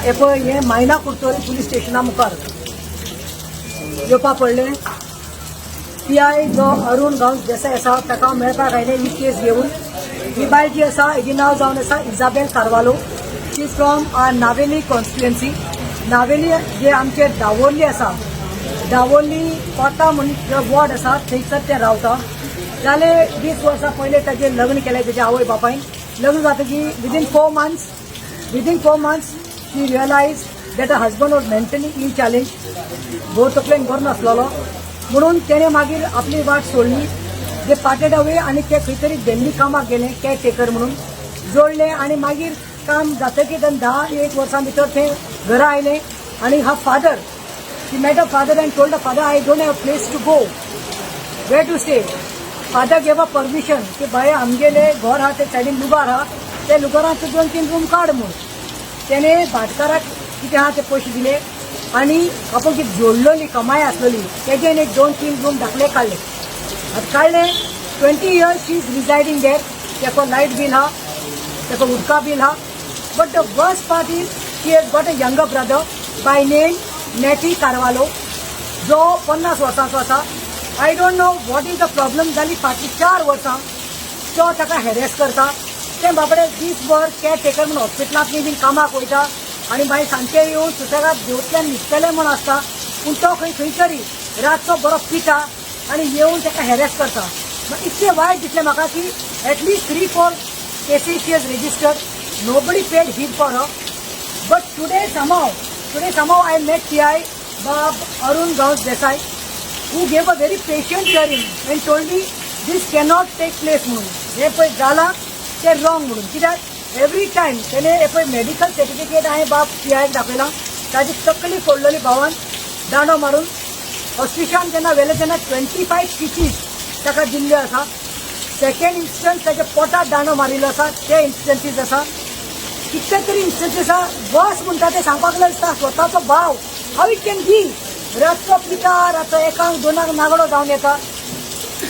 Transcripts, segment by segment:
हे पळय हे मायना कुर्तोरी पुलीस स्टेशना मुखार येवपा पडले PI जो अरुण गांवस देसाई आसा ताका मेळपाक आयले ही केस घेवन ही बायल जी आसा हेजे नांव जावन आसा Isabel Carvalho she is from Navelim constituency Navelim जे आमचे दावोर्ली आसा दावोर्ली कोटा म्हणून वॉर्ड आसा थंयसर ते रावता जाले 20 वर्सां पयले ताजें लग्न केलें ताच्या आवय बापायन लग्न जातकीर within 4 months she realized that her husband was mentally ill challenged भोव तकलेन बरो नासलोलो म्हणून तेणें मागीर आपली वाट सोडली जे पार्टेड अवे आनी ते खंय तरी दिल्ली कामाक गेले केअर टेकर म्हणून जोडले आनी मागीर काम जातकीर 10-1 वर्सां भितर ते घरा आयले आनी हा father she met a father and told the father I don't have place to go where to stay father gave a permission की बाय आमगेले घर आहा ते सायडीन लुगार आहा ते लुगारांत 2-3 रूम काड म्हूण तेणे भाटकाराक कितें आहा ते पयशे दिले आनी आपूण कितें जोडलेली कमाई आसलेली तेजेन एक 2-3 रूम धाकले काडले आतां काडले 20 years शी इज रिजायडींग देर तेको लायट बील आहा तेको उदका बील आहा but the worst part is she has got a younger brother by name Netty Carvalho जो 50 वर्सांचो आसा I don't know what is the problem जाली फाटली 4 वर्सां तो ताका हॅरेस करता ते बाबडे दीसभर केअर टेकर म्हणून हॉस्पिटलांतली बीन कामाक वयता आनी मागीर सांजचे येवन सुसेगाद देवतल्यान न्हिदतले म्हूण आसता पूण तो खंय तरी रातचो बरो पिता आनी येवन ताका हॅरेस करता मागीर इतकें वायट दिसलें म्हाका की at least 3-4 cases she has registered nobody paid heed for her but today somehow I met PI Bob Arun Gaus Desai who gave a very patient hearing and told me this cannot take place म्हणून हे पळय जाला ते wrong म्हणून कित्याक every time तेणे हे पळय मेडिकल सर्टिफिकेट हांवें बाब PIक दाखयलां ताजी तकली फोडलेली भावान दांडो मारून हॉस्पिटलान जेन्ना व्हेले तेन्ना 25 स्टिचीस ताका दिल्ल्यो आसा सेकंड इन्स्टंट ताच्या पोटात दांडो मारिल्लो आसा ते इन्स्टंसीस आसा कितले तरी इन्स्टंसीस आसा बस म्हणटा ते सांगपाक दिसता स्वताचो भाव हाव इट कॅन बी रातचो पिता रातचो 1-2 नागडो जावन येता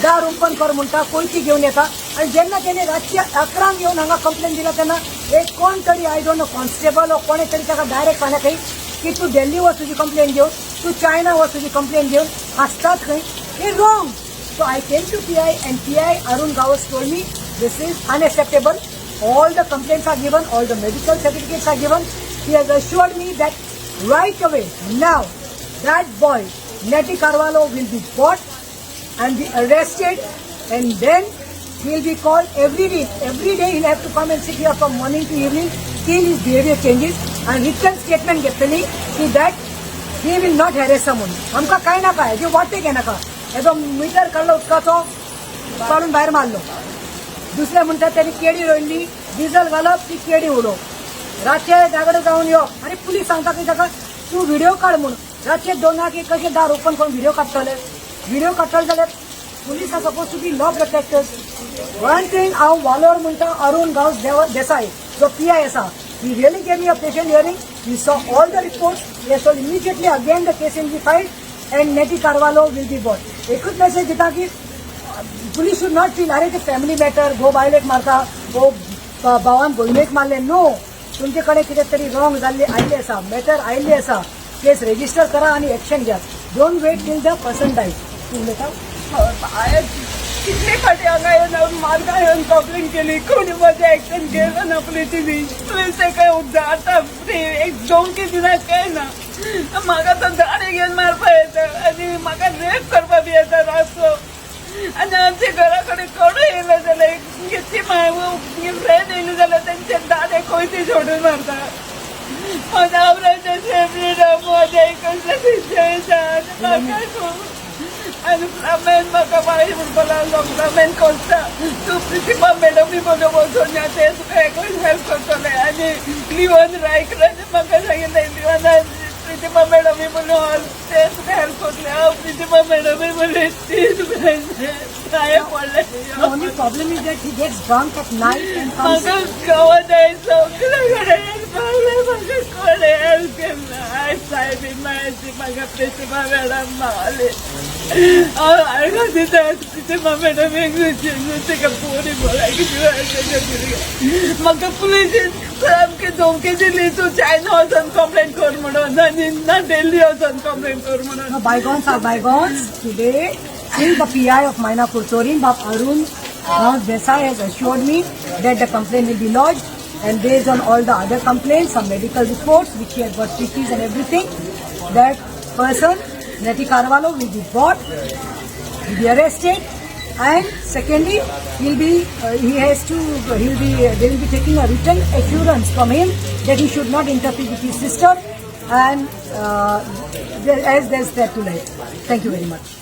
दार ओपन कर म्हणटा कोयती घेवन येता आनी जेन्ना तेणे रातची 11 येवन हांगा कंप्लेन दिला तेन्ना एक कोण तरी आय डोंट नो कॉन्स्टेबल कोणे तरी ताका डायरेक्ट सांगलें खंय की तूं दिल्ली वच तुजी कंप्लेन घेवन तूं चायना वच तुजी कंप्लेन घेवन आसतात खंय हे wrong so I came to PI and PI Arun Gaus told me this is unacceptable all the complaints are given all the medical certificates are given he has assured me that right away now that boy Neti Carvalho will be bought and be arrested and then he will be called every day he'll have to come and sit here from morning to evening till his behavior changes and written statement घेतली की that he will not harass someone आमकां कांय नाका हेजे वाटे घेनाका हेजो metre काडलो उदकाचो काडून भायर मारलो दुसरे म्हणटा तेणी केडी रोयल्ली डिझल घालप ती केडी उडोवप रातचे दागडे जावन यो आनी पुलीस सांगता की ताका तूं व्हिडिओ काड म्हूण रातचे 2 कशें दार ओपन करून व्हिडिओ काडटले जाल्यार police are supposed to be law protectors one thing हांव वालोर म्हणटा अरुण गांवस देसाई जो PI आसा he really gave me a patient hearing he saw all the reports he has told immediately again the case will be filed and Neti Carvalho will be bought एकूच message दिता की police should not feel अरे ते family matter भो बायलेक मारता भो भावान भयणेक मारले नो तुमचे कडेन कितें तरी रॉंग जाल्ले आयिल्ले आसा मॅटर आयिल्ले आसा केस रेजिस्टर करा आनी एक्शन घ्या don't wait till the person dies तूं उलयता कितले फाटी हांगा येवन मार्गा येवन कंप्लेन केली कोणी माझे एक्शन केलं ना पुलिसांनी पुलीस काय उद्दारता एक दोंकी दिना काय ना म्हाका तो दाणे घेवन मारपा येता आनी म्हाका रेप करपा बी येता रातचो आनी आमच्या घरा कडेन कोणूय येयलो जाल्यार ती फ्रेंड येयली जाल्यार तेंचे दाणे कोयती सोडून मारता म्हज्या आवराचें सेफ्रीडम म्हजें कसलें सिच्युएशन म्हाका आणि फ्लामेन म्हाका मागीर म्हणपा लागलो फ्लामेन कोस्ता तूं प्रिंसिपल मॅडमी बरो वचून या ते तुका एकूच हेल्प करतले आनी लिवन रायकरान म्हाका सांगिल्लें लिवनान प्रिंसिपल मॅडमी म्हणून ते तुका हेल्प करतले हांव प्रिंसिपल मॅडमी म्हणले ती तुका काय पडले only problem is that he gets drunk at night and comes म्हाका गांवांत जाय सगळे कडेन म्हाका कोणें हेल्प केन्ना साहेबी माहिती म्हाका प्रेसिमा मॅडम मावले हांवें प्रेसिमा मॅडम तेका पोरी बोलाय कितें म्हाका पुलिसीन सामकें धोके दिली तूं चायना वचून कंप्लेंट कर म्हणून आनी ना दिल्ली वचून कंप्लेंट कर म्हणून. Bygones are bygones. Today, since the PI of Maina Kurtorin, Bab Arun Gaus Desai has assured me that the complaint will be lodged, and based on all the other complaints, some medical reports which he has got CTs and everything, that person, Neti Carvalho, will be brought, will be arrested, and secondly, they will be taking a written assurance from him that he should not interfere with his sister, and as there's threat to life. Thank you very much.